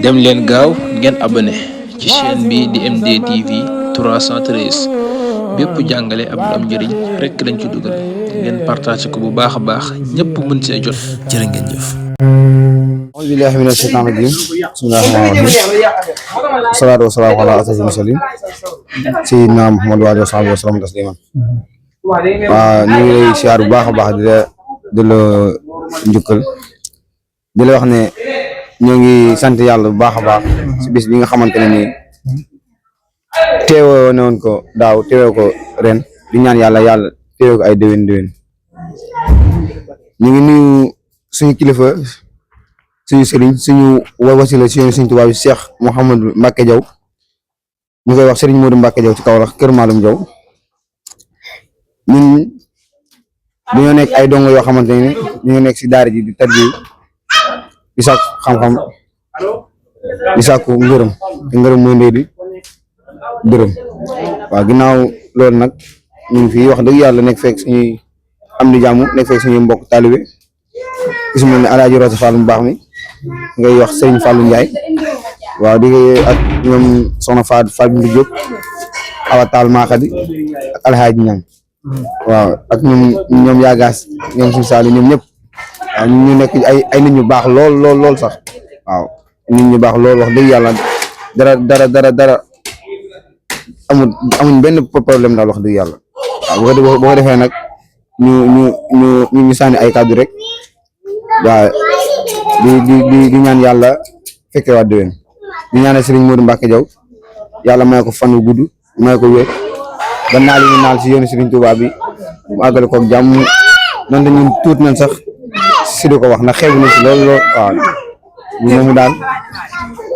dem leen gaaw ngeen abonné ci chaîne bi di MDTV 313 bépp jàngale ab am njëriñ rekk lañ ci dugal ngeen partagé ko bu baax a baax ñépp mën see jot jërë ngeen jëf. A'uuzu billaahi mina shaytaani rajiim bismillaahi rahmaani rahiim salaatu wa salaamu alaa ashrafil mursaliin sayyidinaa Muhammad wa aalihi wa sahbihi wa sallam tasliiman. waaw ñu ngi lay siyaar bu baax a baax di la njukkal di la wax ne ñoo ngi sant yàlla bu baax a baax si bis bi nga xamante ne nii teewoo ne woon ko daaw teewoo ko ren di ñaan yàlla teewoo ko ay déwén ñu ngi nuyu suñu kilifa suñu sëriñ suñu wasila si yoonu suñu tubaab bi Cheikh Mouhamadou Mbacke Diaw ñu koy wax Serigne Modou Mbacke Diaw ci Kaolack Kër Maalum Diaw ñun dañoo nekk ay dongo yoo xamante ne ñu ngi nekk si daara ji di tarbi di sàkku xam-xam di sàkku ngërëm te ngërëm mooy ndey di dërëm waaw ginnaaw loolu nag ñu ngi fii wax dëgg yàlla nekk fekk suñuy am di jàmm nekk fekk suñuy mbokk taalibe gis mel ne Alaaji Rosa Fall mu baax mi ngay wax Serigne Fallou Ndiaye waaw di ak ñoom soxna Fall Bintou Diop Awa Tall Maxadi ak Alhaaji Ñang waaw ak ñoom yaagaas ñoom suñu saali ñoom ñëpp waaw ñu nekk ay nit ñu baax lool sax waaw nit ñu baax lool wax dëgg yàlla dara amuñ benn problème daal wax dëgg yàlla waaw boo ko defee nag ñu sànni ay kàddu rek waaw di ñaan yàlla fekke waat déwén di ñaanal Serigne Modou Mbacke Diaw yàlla may ko fan wu gudd may ko wér ba naal yi ñu naal si yoonu Serigne Touba bi mu àggale koog jàmm noonu ñun tuut nañ sax si di ko wax ndax xeebu na si lool waaw moomu daal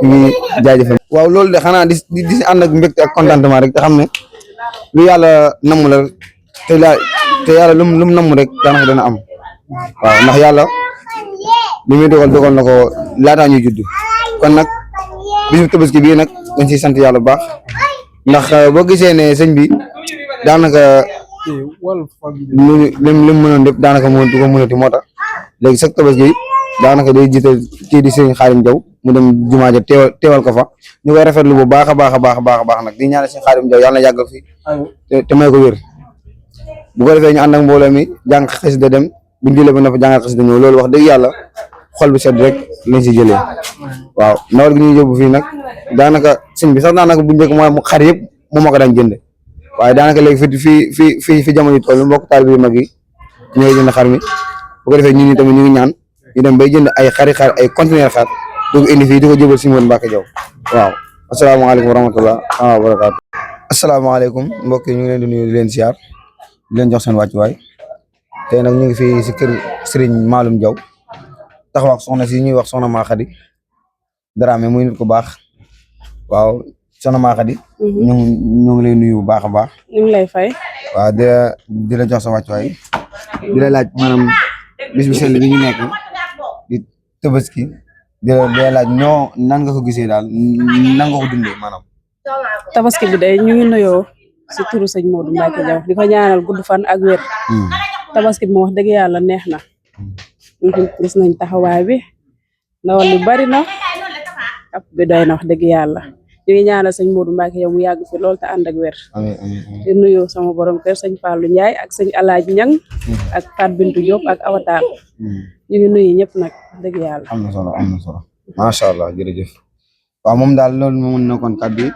ñu ngi jaajëfal waaw loolu de xanaa di si ànd ak mbégte ak contentement rek te xam ne lu yàlla namm la te yàlla lu mu namm rek daanaka dana am waaw ndax yàlla li muy dogal na ko laataa ñuy judd kon nag bisu tabaski bii nag dañ ciy sant yàlla bu baax ndax boo gisee ne sëñ bi daanaka lim mënoon lépp daanaka du ko mënati moo tax léegi sax tabaski daanaka day jiital kii di Serigne Khadim Diaw mu dem jumaa ja teewal ko fa ñu koy rafetlu bu baax a baax nag di ñaanal Serigne Khadim Diaw yàlla na yàggal fi te may ko wér bu ko defee ñu ànd ak mbooloo mi jàng xasida dem buñ jëlee ba na fa jàngal xasida ñëw loolu wax dëgg yàlla xol bu sedd rek lañ si jëlee waaw ndawal gi ñuy yóbbu fii nag daanaka sëñ bi sax daanaka bu njëkk mooy xar yëpp moom moo ko daan jënd waaye daanaka léegi fi jamono yi toll mbokk taalibe yu mag yi ñooy jënd xar mi bu ko defee ñun tamit ñu ngi ñaan ñu dem bay jënd ay xar ay conteneur xar di ko indi fii di ko jëbal si Modou Mbacke Diaw waaw asalaamaaleykum wa rahmatullah wa barakaatu asalaamaaleykum mbokk yi ñu ngi leen di nuyu di leen siyaar di leen jox seen wàccuwaay tey nag ñu ngi fii si kër Serigne Maalum Diaw taxaw ak soxna si ñuy wax soxna Maxadi Dramé muy nit ku baax waaw soxna Maxadi ñu ngi lay nuyu bu baax a baax ñu ngi lay fay waaw di la jox sa wàccuwaay di la laaj maanaam bis bu sell bi ñu nekk di Tabaski di la laaj nan nga ko gisee daal nan nga ko dundee maanaam Tabaski bi day ñu ngi nuyoo si turu sëñ Modou Mbacke Diaw di ko ñaanal gudd fan ak wér Tabaski bi moo wax dëgg yàlla neex na gis nañ taxawaay bi ndawal li bari na ab bi doy na wax dëgg yàlla ñu ngi ñaanal sëñ Modou Mbacke yow mu yàgg fi lool te ànd ak wér di nuyu sama borom kër sëñ Fallou Ndiaye ak sëñ Alaaji Ñang ak Fat Bintou Diop ak Awa Tall ñu ngi nuyu ñëpp nag wax dëgg yàlla am na solo macha allah jërëjëf waaw moom daal loolu moo mën na kon kàddu yi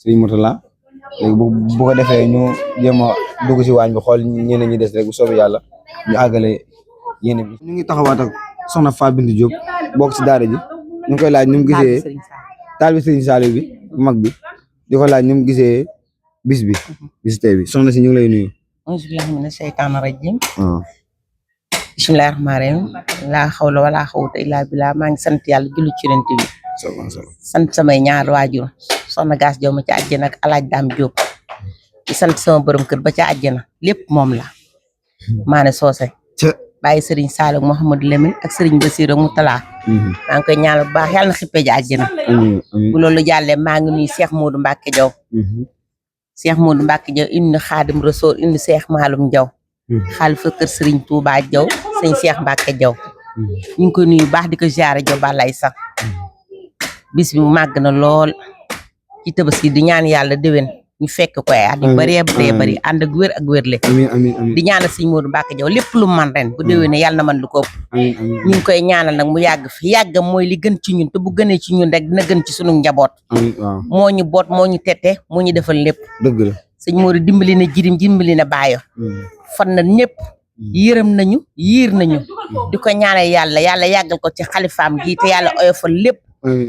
sëñ Moutalla léegi bu ko defee ñu jéem a dugg si waañ bi xool ñeneen ñi des rek bu soobee yàlla ñu àggale yéene bi ñu ngi taxawaat ak soxna Fat Bintou Diop bokk si daara ji ñu ngi koy laaj ni mu gisee taal bi Serigne Saliou bi mag bi di ko laaj ni mu gisee bis tey bi soxna si ñu ngi lay nuyu auzubillahi mina shaytaani rajim bismillahi rahmaani rahim laa xawla wala xawta illa billah maa ngi sant yàlla julli ci Yonent bi sant samay ñaar waajur soxna Gaas Diaw ma ca àjjana ak Alaaj Daam Diop di sant sama borom kër ba ca àjjana lépp moom la maane soose bàyyi Serigne Saliou Mouhamadou Lamine ak Serigne Bassirou ak Moutala maa ngi koy ñaanal bu baax yàlla na xippee ji àjjana bu loolu jàllee maa ngi nuyu Cheikh Modou Mbacke Diaw Cheikh Modou Mbacke Diaw indi Xaadim Rasool indi Cheikh Maalum Diaw xaalifa kër Serigne Touba Diaw sëñ Cheikh Mbacke Diaw ñu ngi koy nuyu baax di ko ziare Joba lay sax bis bi màgg na lool ci Tabaski di ñaan yàlla déwén ñu fekk ko at yu bëree bëri ànd ak wér ak wérle di ñaanal sëñ Modou Mbacke Diaw lépp lu man ren bu déwénee yàlla na man lu ko ëpp ñu ngi koy ñaanal nag mu yàgg fi yàggam mooy li gën ci ñun te bu gënee ci ñun rek dina gën ci sunu njaboot moo ñu boot moo ñu tette moo ñu defal lépp dëgg la sëñ Modou dimbali na jirim dimbali na baayo fan na ñëpp yërëm nañu yiir nañu di ko ñaanal yàlla yàggal ko ci xalifaam gi te yàlla oyofal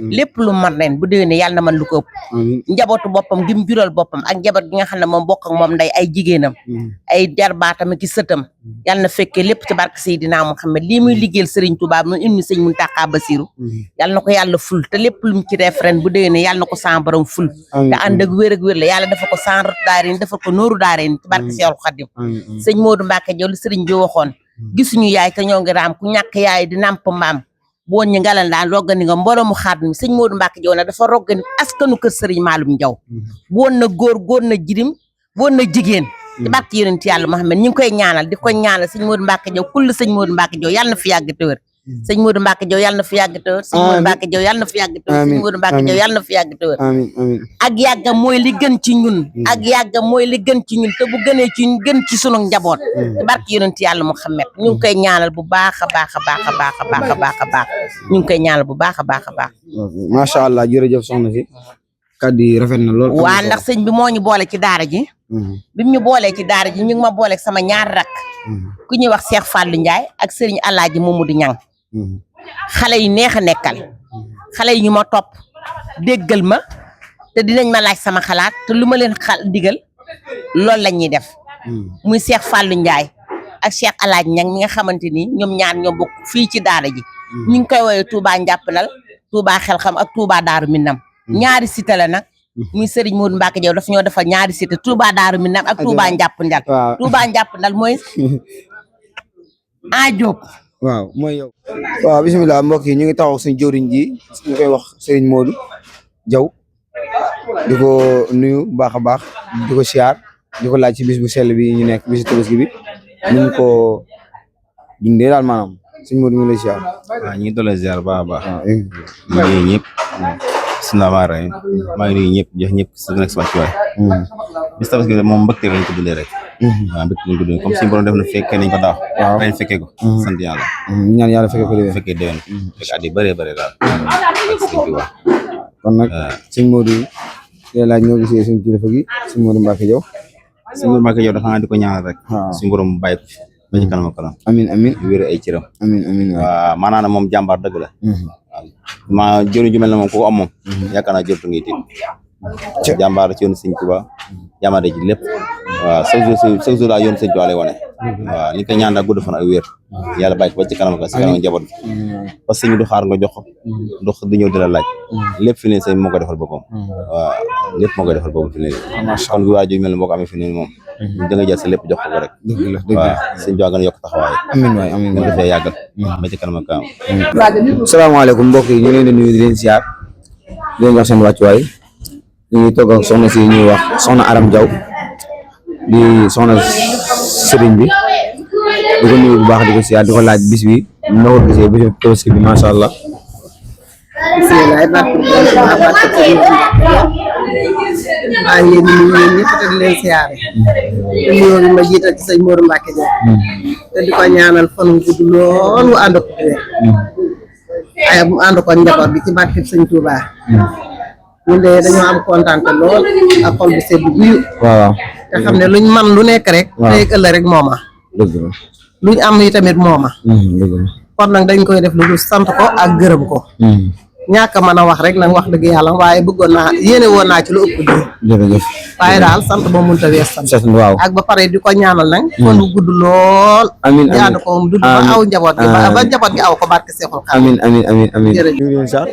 lépp lu man ren bu déwénee yàlla na man lu ko ëpp njabootu boppam gi mu jural boppam ak njaboot gi nga xam ne moom bokk ak moom nday ay jigéenam ay jarbaatam ki sëtam yàlla na fekkee lépp ci barke Seydina Muhammad lii muy liggéeyal Serigne Touba mu indi sëñ Mountakha Bassirou yàlla na ko yàlla ful te lépp lu mu ci def ren bu déwénee yàlla na ko san borom ful te ànd ak wér la yàlla dafa ko san rot daarin dafa ko nooru daarin ci barke Seexul Xadim sëñ Modou Mbacke Diaw li Serigne bi waxoon gisuñu yaay te ñoo ngi raam ku ñàkk yaay di namp mbaam boo ñu ngalan daan roggani nga mbooloo mu xaat mi sëñ Modou Mbacke Diaw na dafa roggani askanu kër Serigne Maloum Diaw boon na góor na jirim boon na jigéen ci barke yonent yàlla Muhammad ñu ngi koy ñaanal di ko ñaanal sëñ Modou Mbacke Diaw kull sëñ Modou Mbacke Diaw yàlla na fi yàgg te wér sëñ Modou Mbacke Diaw yàlla na fi yàgg te wér sëñ Modou Mbacke Diaw yàlla na fi yàgg te wér sëñ Modou Mbacke Diaw yàlla na fi yàgg te wér ak yàggam mooy li gën ci ñun ak yàggam mooy li gën ci ñun te bu gënee ci gën ci sunu njaboot ci barke yonent yàlla Muhammad ñu ngi koy ñaanal bu baax a baax a baax a baax a baax a baax a baax ñu ngi koy ñaanal bu baax a baax a baax macha allah jërëjëf soxna si kàddu yi rafet na lool waa ndax sëñ bi moo ñu boole ci daara ji bi mu ñu boolee ci daara ji ñu ngi ma boole sama ñaar rak ku ñuy wax Cheikh Fallou Ndiaye ak Serigne Alaaji Mamadou Niang xale yi neex a nekkal xale yi ñu ma topp déggal ma te dinañ ma laaj sama xalaat te lu ma leen digal loolu la ñuy def muy Cheikh Fallou Ndiaye ak Cheikh Alaaji Niang mi nga xamante ni ñoom ñaar ñoo bokk fii ci daara ji ñu ngi koy woowee Touba Njàppandal Touba Xelxam ak Touba Daaru Minam ñaari cité la nag muy Serigne Modou Mbacke Diaw daf ñoo defal ñaari cité Touba Daaru Minam ak Touba Njàppandal Touba Njàppandal mooy Diop waaw mooy yow waaw bisimilah mbokk yi ñu ngi taxaw suñu jëwriñ ji ñu koy wax Serigne Modou Diaw di ko nuyu baax a baax di ko siyaar di ko laaj ci bis bu sell bi ñu nekk bisu Tabaski bi ñu ko dundee daal maanaam Serigne Modou ñu ngi lay siyaar waaw ñu ngi doole ziar baax a baax ñu ngi ñëpp bisimilah maa ngi nuyu ñëpp jox ñëpp su nekk si wàccuwaay bis Tabaski bi moom mbëgte lañ ko dundee rek waaw mbëgte lañ ko dundee comme suñu borom def na fekkee nañ ko daaw ren fekkee ko sant yàlla ñaan yàlla fekkee ko déwén fekkee déwén fekk at yi bëree bëri daal kon nag Serigne Modou yow laaj ñoo gisee suñu kilifa gi Serigne Modou Mbacke Diaw Serigne Modou Mbacke Diaw dafa naa di ko ñaanal rek suñu borom bàyyi ko ba ci kanam kanam amin amin wér ay cëram amin waaw maanaam moom jàmbaar dëgg la waaw ma jëriñ ju mel ne moom ku ko am moom yaakaar naa jërtu ngay tiit jàmbaar ci yoonu Sëñ Tuubaa jàmbaar ci lépp waaw chaque jour laa yoonu Sëñ Tuubaa lay wane waaw li ko ñaan daal gudd fan ak wér yàlla bàyyi ko ba ci kanam ka si kanam njaboot bi parce que ñu du xaar nga jox ko ndox di ñëw di la laaj lépp fi ne say moo ko defal boppam waaw lépp moo koy defal boppam fi ne kon gu waaju mel ne boo ko amee fi ne moom da nga jël sa lépp jox ko rek dëgg la dëgg waaw Sëñ Tuubaa gën a yokk taxawaay amin waay amin nga defee yàggal ba ci kanam ka salaamaaleykum mbokk yi ñu leen di nuyu di leen siyaar di leen jox seen wàccuwaay ñu ngi toog ak soxna si ñuy wax soxna Aram Diaw di soxna sëriñ bi di ko nuyu bu baax di ko siyaar di ko laaj bis bi noo ko gisee bisu Tabaski bi macha allah. bisimilah maa ngi leen di nuyu ñëpp te di leen siyaare te nuyoo bi ma jiital ci sëñ Modou Mbacke Diaw te di ko ñaanal fan wu gudd lool mu ànd ko wér ay mu ànd ko njaboot bi ci barke sëñ Touba ñun de dañoo am kontaan lool ak xol bu sedd guyu waaw te xam ne luñ man lu nekk rek tey ëllëg rek mooma dëgg la luñ am yi tamit mooma dëgg la kon nag dañ koy def lu sant ko ak gërëm ko ñàkk a mën a wax rek nag wax dëgg yàlla waaye bëggoon naa yéene woon naa ci lu ëpp di jërëjëf waaye daal sant ba mënut a wees sant waaw ak ba pare di ko ñaanal nag kon bu gudd lool amiin jaadu ko moom dudd ba aw njaboot gi ba njaboot gi aw ko barke Seexul Xadiim amiin amiin amiin amiin jërëjëf ñu ngi leen sax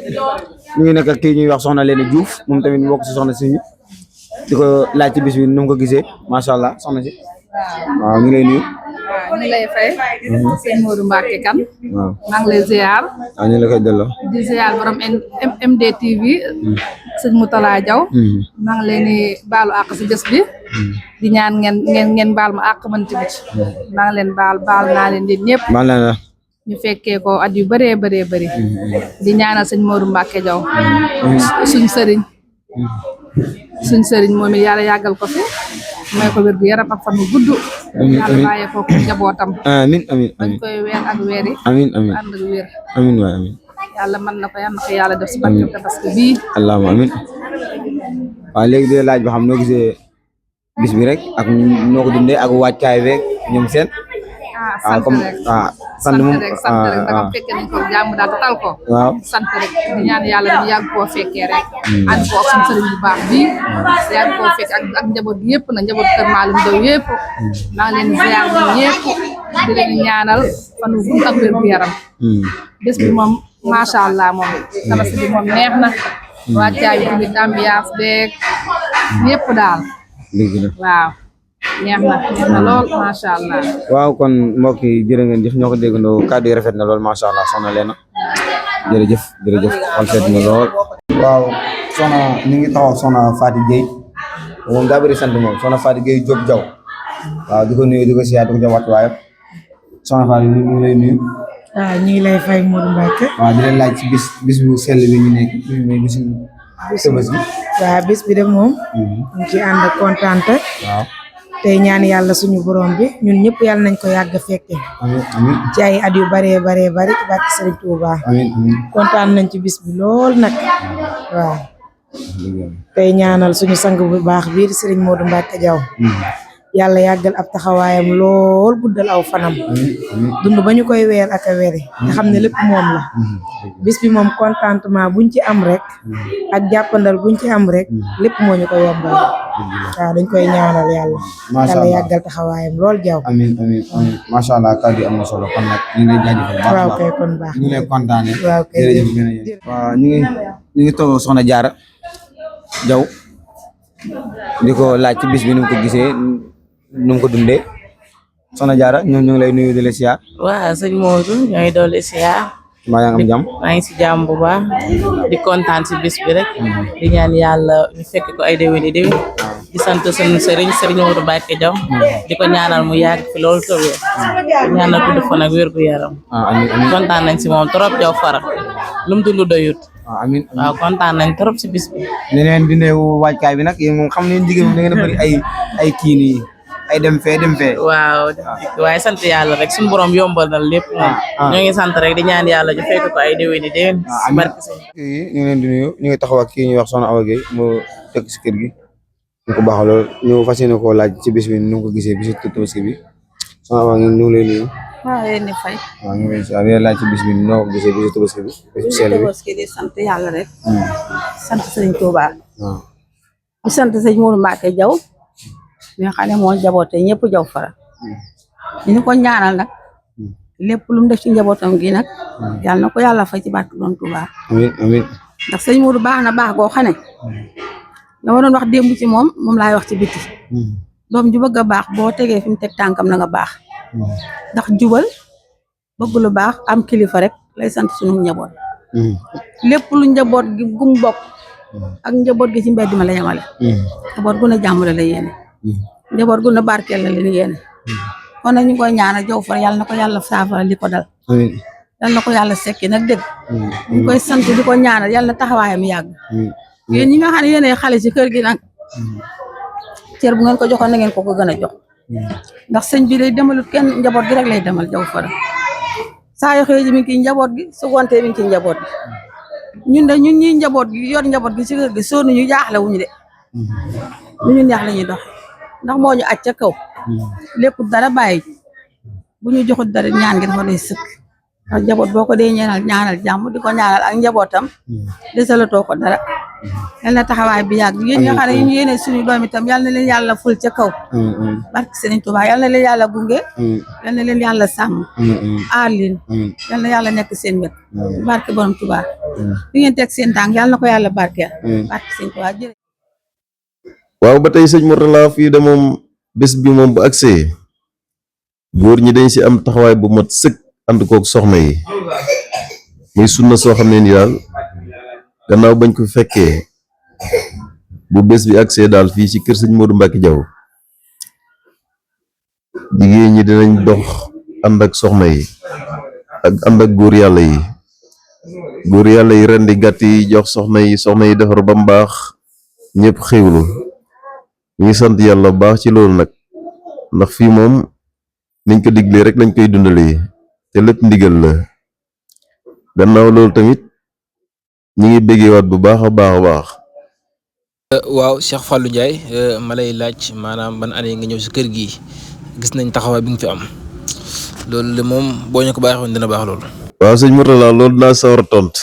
ñu ngi nekk ak kii ñuy wax soxna Léna Diouf moom tamit bokk si soxna si di ko laaj ci bis bi nu mu ko gisee macha allah soxna si waaw ñu ngi lay nuyu waaw ñu ngi lay fay. sëñ Modou Mbacke Kane. waaw maa ngi lay ziar. waaw ñu la koy delloo. di ziar borom MD TV. sëñ Moutala Diaw. maa ngi leen di baalu àq si bés bi. di ñaan ngeen baal ma àq man tamit. maa ngi leen baal naa leen yéen ñëpp. baal naa la. ñu fekkee ko at yu bëree bëri di ñaanal sëñ Modou Mbacke Diaw suñ sëriñ moom it yàlla yàggal ko fi may ko wér gu yaram ak fan wu gudd yàlla bàyyee ko njabootam amin amin dañ koy weer ak weer yi amin amin ànd ak wér amin waay amin yàlla mën na ko yàlla def si barke Tabaski bii allahumma amin waaw léegi di laaj ba xam noo gisee bis bi rek ak noo ko dundee ak wàccaay beeg ñoom seen sant rek sant moom sant rek da nga fekkee nañ ko jàmm daal te tal ko waaw sant rek di ñaan yàlla ñu yàgg koo fekkee rek ànd ko ak suñu sëriñ bu baax bi yàgg koo fekk ak njaboot gi yëpp na njaboot kër Maalum Ndaw yëpp maa ngi leen di ziar ñoom ñëpp di leen ñaanal fan wu gudd ak wér gu yaram bés bi moom macha allah moom Tabaski bi moom neex na wàccaay bi tamit ambiance beeg yëpp daal waaw neex na lool macha allah. waaw kon mbokk yi jërë ngeen jëf ñoo ko déggandoo kàddu yi rafet na lool macha allah soxna Leena jërëjëf xol seet na lool. waaw soxna ñu ngi taxaw soxna Fatou Gueye moom daa bëri sant moom soxna Fatou Gueye Diop Diaw waaw di ko nuyu di ko siyaat di ko jox waxtuwaayam soxna Fatou ñu ngi lay nuyu. waaw ñu ngi lay fay Modou Mbacke. waaw di leen laaj ci bis bu sell bi ñu nekk bis bi bisu Tabaski. waaw bis bi de moom. ñu ci ànd ak kontaante. waaw. tey ñaan yàlla suñu borom bi ñun ñëpp yàlla nañ ko yàgg fekke ci ay at yu baree bari ci barke Serigne Touba kontaan nañ ci bis bi lool nag waaw tey ñaanal suñu sang bu baax bii di Serigne Modou Mbacke Diaw yàlla yàggal ab taxawaayam lool guddal aw fanam dund ba ñu koy weer ak a weri nga xam ne lépp moom la bis bi moom contentement buñ ci am rek ak jàppandal buñ ci am rek lépp moo ñu ko yombal waaw dañ koy ñaanal yàlla yàlla yàggal taxawaayam lool Diaw amiin macha allah kàddu yi am na solo kon nag ñu ngi lay jaajëfal waaw kay kon baax ñu ngi lay kontaane waaw kay jërëjëf waaw ñu ngi toog soxna Diarra Diaw di ko laaj ci bis bi ni mu ko gisee nu mu ko dundee soxna Diarra ñoo ngi lay nuyu di la siyaar. waaw sëñ Modou ñooy doole siyaar. maa ngi am jàmm. maa ngi si jàmm bu baax di kontaan si bis bi rek. di ñaan yàlla ñu fekk ko ay déwéni déwén. di sant sunu sëriñ Modou Mbacke Diaw. di ko ñaanal mu yàgg fi loolu tawee. di ñaanal gudd fan ak wér gu yaram. amiin kontaan nañ si moom trop Diaw Fara lu mu dund doyut. amiin waaw kontaan nañ trop si bis bi. ne leen dundee waajkaay bi nag yéen moom xam nañu jigéen da ngeen a bëri ay kii nii ay dem fee. waaw waaye sant yàlla rek suñu borom yombal na lépp moom. ñoo ngi sant rek di ñaan yàlla ñu fekk ko ay déwéni déwén. barke sëñ ñu ngi leen di nuyu ñu ngi taxaw ak kii ñuy wax soxna Awa Gueye moo dëkk si kër gi ñu ko baax lool ñu fas yéene koo laaj ci bis bi nu ko gisee bisu Tabaski bi soxna Awa ñu ngi lay nuyu. waaw yéen di fay. waaw ñu ngi lay laaj ci bis bi noo ko gisee bisu Tabaski bi. bisu sell bi Tabaski di sant yàlla rek. sant sëñ Touba. waaw di sant sëñ Modou Mbacke Diaw. mi nga xam ne moo jaboote ñëpp Diaw Fara. ñu ko ñaanal nag. lépp lu mu def ci njabootam gi nag. yàlla na ko yàlla fay ci barke doon Touba. amiin ndax sëñ Modou baax na baax goo xam ne. nga waroon wax démb ci moom laay wax ci biti. doom ju bëgg a baax boo tegee fi mu teg tànkam na nga baax. ndax jubal bëgg lu baax am kilifa rek lay sant suñu njaboot. lépp lu njaboot gi gum bokk. ak njaboot gi ci mbedd ma la yemale. njaboot gu ne jàmm la yéene. njaboot gu ne barkeel la leen yéene. kon nag ñu ngi koy ñaanal Diaw Fara yàlla na ko yàlla saafara li ko dal. yàlla na ko yàlla sekki nag dégg. ñu koy sant di ko ñaanal yàlla na taxawaayam yàgg. yéen ñi nga xam ne yéenay xale ci kër gi nag. cër bu ngeen ko joxoon na ngeen ko gën a jox. ndax sëñ bi day demalut kenn njaboot gi rek lay demal Diaw Fara. saa yoo xëy ji mi ngi ci njaboot gi su gontee mi ngi ci njaboot gi. ñun ñi njaboot gi yor njaboot gi ci kër gi soo ñu jaaxle wuñu de. lu ñu neex la ñuy dox ndax moo ñu aj ca kaw. lépp dara bàyyi bu ñu joxut dara ñaan gi dafa lay sëkk. ndax njaboot boo ko dee ñaanal jàmm di ko ñaanal ak njabootam. desalatoo ko dara. yal na taxawaay bi yàgg yéen nga xam ne ñu yéene suñu doom itam yal na leen yàlla ful ca kaw. barke Serigne Touba yal na leen yàlla gunge. yal na leen yàlla sàmm. aar leen. yal na yàlla nekk seen wet. barke borom Touba. fi ngeen teg seen tànk yal na ko yàlla barkeel. barke Serigne Touba jërëjëf. waaw ba tey sëñ Mourtala fii de moom bés bi moom bu agsee góor ñi dañ si am taxawaay bu mat sëkk ànd koog soxna yi muy sunna soo xam ne ni daal gannaaw bañ ko fekkee bu bés bi agsee daal fii ci kër sëñ Modou Mbacke Diaw jigéen ñi dinañ dox ànd ak soxna yi ak ànd ak góor yàlla yi rendi gàtt yi jox soxna yi defar ba mu baax ñëpp xéwlu ñu ngi sant yàlla baax ci loolu nag ndax fii moom niñ ko diglee rek lañ koy dundalee te lépp ndigal la gannaaw loolu tamit ñi ngi béggeewaat bu baax a baax. waaw Cheikh Fallou Ndiaye ma lay laaj maanaam ban année nga ñëw si kër gi gis nañ taxawaay bi nga fi am loolu de moom boo ñu ko baaxee dina baax loolu. waaw sëñ Mourtala loolu naa sawar a tontu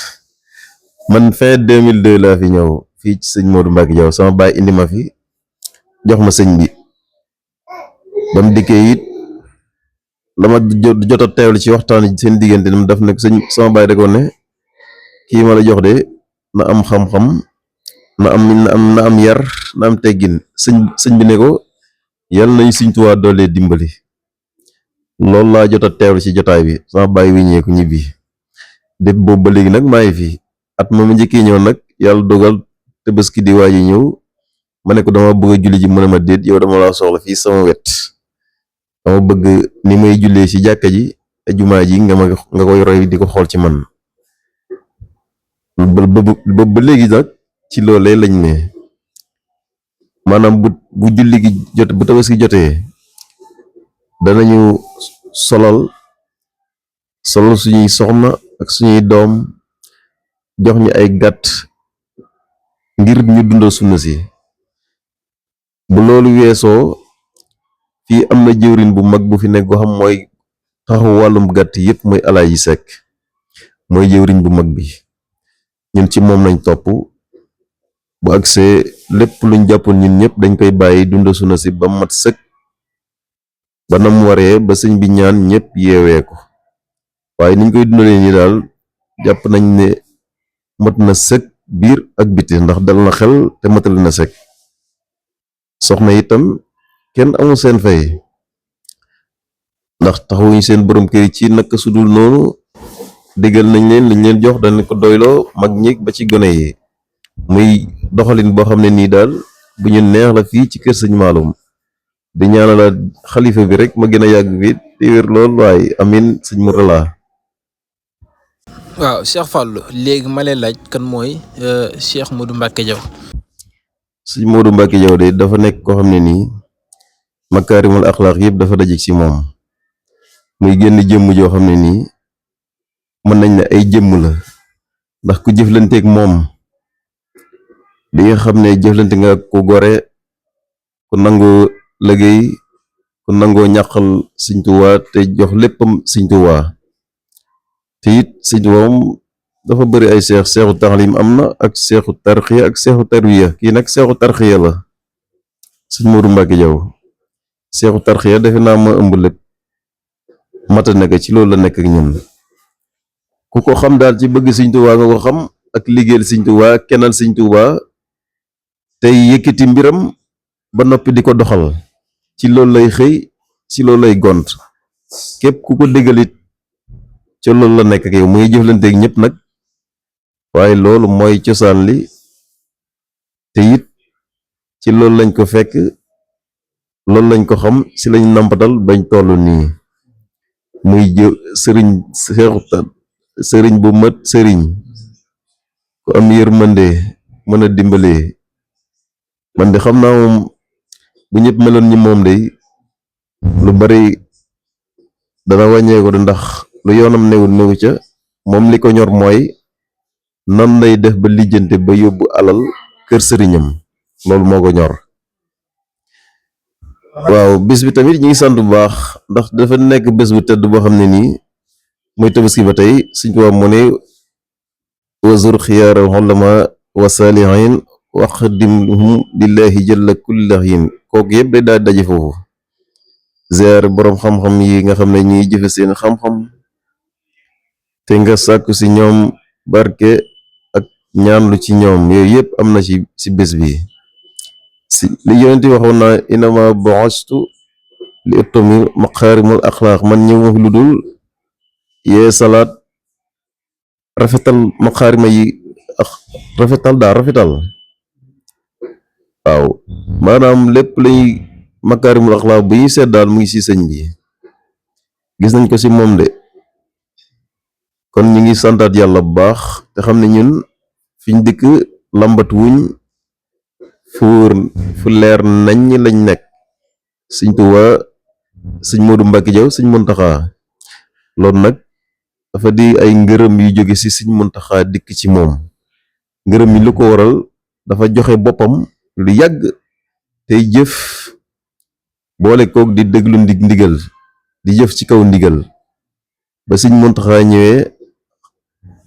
man fin 2002 laa fi ñëw fii ci sëñ Modou Mbacke Diaw sama baay indi ma fi jox ma sëñ bi ba mu dikkee it la ma jot a teewlu ci waxtaan seen diggante ni mu def nag sëñ sama baay da ko ne kii ma la jox de na am xam-xam na am yar na am teggin sëñ bi ne ko yàlla nañ Sëñ Tuubaa doolee dimbali loolu laa jot a teewlu ci jotaay bi sama baay wiññeeku ñibbi dépp boobu ba léegi nag maa ngi fi at ma njëkkee ñëw nag yàlla dogal Tabaski di waaji ñëw ma ne ko dama bëgg a julli ji mu ne ma déet yow dama laa soxla fii sama wet dama bëgg ni may jullee ci jàkka ji jumaa ji nga koy roy di ko xool ci man ba léegi nag ci loolee lañ ne maanaam bu julli gi bu Tabaski jotee danañu solal suñuy soxna ak suñuy doom jox ñu ay gàtt ngir ñu dundal sunna si bu loolu weesoo fii am na jëwrin bu mag bu fi nekk goo xam mooy taxaw wàllum gàtt yépp mooy Alaaji Sekk mooy jëwriñ bu mag bi ñun ci moom lañ topp bu agsee lépp luñ jàppoon ñun ñëpp dañ koy bàyyi dundal sunna si ba mat sëkk ba nam waree ba sëñ bi ñaan ñëpp yeewee ko waaye niñ koy dundalee nii daal jàpp nañ ne mat na sëkk biir ak biti ndax dal na xel te matal na sëkk soxna itam kenn amul seen fay ndax taxawuñ seen borom kër ci naka sudul noonu déggal nañ leen liñ leen jox dañ ko doyloo mag ñi ba ci gone yi muy doxalin boo xam ne nii daal bu ñu neex la fii ci kër sëñ Maalum di ñaanalaat xalifa bi rek ma gën a yàgg fi te wér lool waaye amin sëñ Mourtala. waaw Cheikh Fallou léegi ma lay laaj kan mooy Cheikh Modou Mbacke Diaw. sëñ Modou Mbacke Diaw de dafa nekk koo xam ne nii makaarimul axlaaq yëpp dafa dajik ci moom muy génn jëmm joo xam ne nii mën nañ ne ay jëmm la ndax ku jëflanteeg moom di nga xam ne jëflante nga ku gore ku nangoo liggéey ku nangoo ñàqal Sëñ Tuubaa te jox léppam Sëñ Tuubaa te it Sëñ Tuubaa moom dafa bëri ay seexu taxlim am na ak seexu tarxiya ak seexu tarwiya kii nag seexu tarxiya la sëñ Modou Mbacke Diaw seexu tarxiya defe naa ma ëmb lépp mata nekk ci loolu la nekk ak ñun ku ko xam daal ci bëgg Sëñ Tuubaa nga ko xam ak liggéeyal Sëñ Tuubaa kennal Sëñ Tuubaa tey yëkkati mbiram ba noppi di ko doxal ci loolu lay xëy ci loolu lay gont képp ku ko déggalit ci loolu la nekk ak yow muy jëflanteeg ñëpp nag waaye loolu mooy cosaan li te it ci loolu lañ ko fekk loolu lañ ko xam ci lañ nampatal bañ toll nii muy sëriñ bu mat sëriñ ku am yërmande mën a dimbalee man de xam naa moom bu ñëpp meloon ñi moom de lu bari dana wàññeeku de ndax lu yoonam newu ca moom li ko ñor mooy nan lay def ba lijjante ba yóbbu alal kër sëriñam loolu moo ko ñor waaw bis bi tamit ñi ngi sant bu baax ndax dafa nekk bés bu tedd boo xam ne nii muy Tabaski ba tey Sëñ Tuubaa mu ne wazur xiyaaral ulama wa saalihin waqdimhum lillahi jalla kullahin kooku yëpp day daal daje foofu ziar boroom xam-xam yi nga xam ne ñuy jëfe seen xam-xam te nga sàkku si ñoom barke ak ñaanlu ci ñoom yooyu yëpp am na ci bés bi si li yonent waxoon naa inama bu'istu li utammima makaarimul axlaaq man ñëw ma fi lu dul yee salaat rafetal makaarima yi rafetal waaw maanaam lépp lañuy makaarimul axlaaq bu ñuy seet daal mu ngi ci sëñ bi gis nañ ko ci moom de kon ñu ngi santaat yàlla bu baax te xam ne ñun fiñ dëkk lambat wuñ fu leer nañ lañ nekk sëñ Tuubaa sëñ Modou Mbacke Diaw sëñ Muntaxa loolu nag dafa di ay ngërëm yu jóge ci sëñ Muntaxa dikk ci moom ngërëm yi lu ko waral dafa joxe boppam lu yàgg tey jëf boole koog di déglu ndigal di jëf ci kaw ndigal ba sëñ Muntaxa ñëwee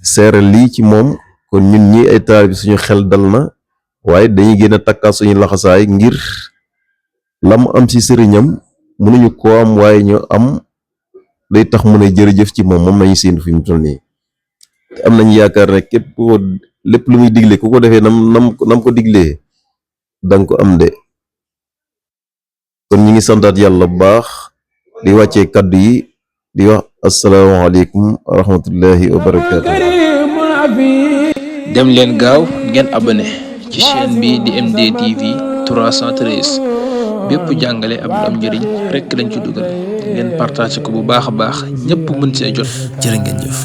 seere lii ci moom kon ñun ñi ay taalibe bi suñu xel dal na waaye dañuy gën a takkaat suñu laxasaay ngir lam am ci sëriñam mënuñu koo am waaye ñu am day tax mu ne jërëjëf ci moom lañu séentu fi mu toll nii te am nañu yaakaar ne képp ko lépp lu muy digle ku ko defee nam ko diglee danga ko am de kon ñu ngi santaat yàlla bu baax di wàccee kaddu yi di wax asalaamaaleykum wa rahmatullahi wa barakaatu. dem leen gaaw ngeen abonné ci chaîne bi di MDTV 313 bépp jàngale ab am njëriñ rekk lañ ci dugal ngeen partagé ko bu baax a baax ñëpp mën see jot jërë ngeen jëf.